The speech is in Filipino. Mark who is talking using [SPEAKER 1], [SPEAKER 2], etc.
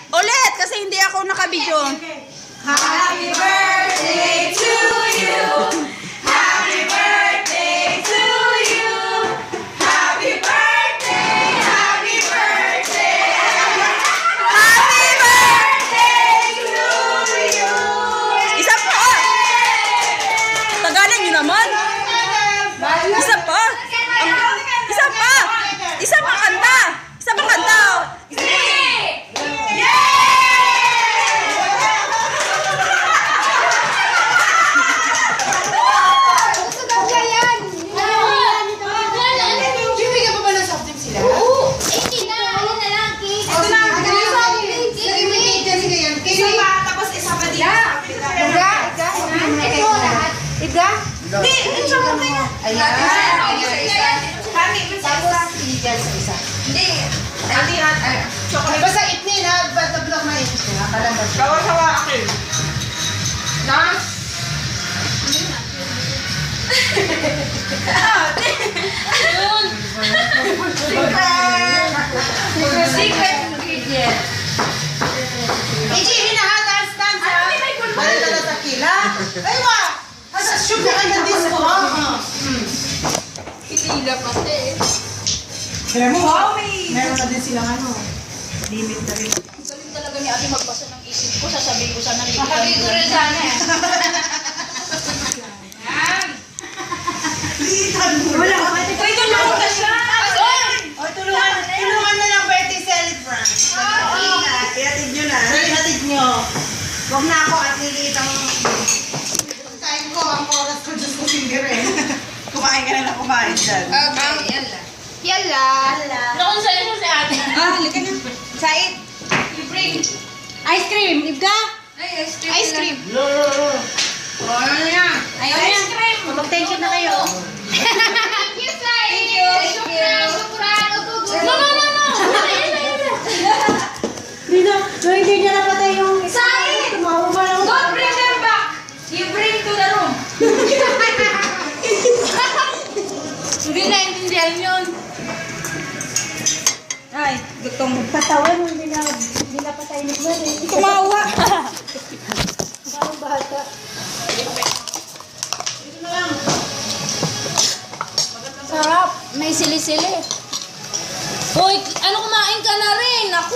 [SPEAKER 1] Ulit, kasi hindi ako nakabidyo.
[SPEAKER 2] Happy birthday to you. Happy birthday to you. Happy birthday, happy birthday. Happy birthday to you.
[SPEAKER 1] Isa pa! Tagalan nyo naman. Isa pa. Isa pa. Isa pa kanta. Isa pa kanta.
[SPEAKER 2] Hindi, isa mo tayo.
[SPEAKER 3] Ayan. Tapos, i-gel sa isa.
[SPEAKER 2] Hindi. Chocolate.
[SPEAKER 3] Basta itnin ha, ba't-block na itnin ha, kalambas.
[SPEAKER 2] Sawa akin. Na? Secret ingredient.
[SPEAKER 3] Iji, hinahatan, stand ha. Balik ka na takila. Ay, wa! Sugar ka na disco ha.
[SPEAKER 2] Itila pati.
[SPEAKER 3] Kaya mo, meron na din silang limit na rin.
[SPEAKER 4] Galing talaga ni Ate magbasa ng isip ko. Sasabihin ko sana.
[SPEAKER 2] Sasabihin ko rin sana eh.
[SPEAKER 3] Wala ka pwede.
[SPEAKER 2] Uy, tulungan ka siya.
[SPEAKER 3] O, tulungan na lang birthday celebrant. Ihatid nyo na. Ihatid nyo. Huwag na ako at liliit ang... Kain ko, ang oras ko just kusing rin. Kumain ka na lang kumain dyan.
[SPEAKER 2] Yala.
[SPEAKER 4] Nakon sa'yo mo si Ate.
[SPEAKER 1] Halika na. Said.
[SPEAKER 2] Bring.
[SPEAKER 1] Ice cream. Ibga.
[SPEAKER 2] Ay, ice cream.
[SPEAKER 1] Ice cream.
[SPEAKER 2] Ano yan?
[SPEAKER 1] Ayaw niya. Mag-tension na kayo.
[SPEAKER 2] Thank you, Sai. Thank you.
[SPEAKER 4] No.
[SPEAKER 3] Hindi niya napatay yung...
[SPEAKER 2] Sai!
[SPEAKER 3] Tumawa ba lang?
[SPEAKER 2] Don't bring them back. You bring to the room.
[SPEAKER 4] Hindi naintindihan yun.
[SPEAKER 1] Ay, gutong.
[SPEAKER 3] Katawan, hindi na patay ni Gwen eh.
[SPEAKER 1] Kumawa.
[SPEAKER 3] Parang bata.
[SPEAKER 4] Sarap. May sili-sili. Hoy, ano kumain ka na rin? Ako.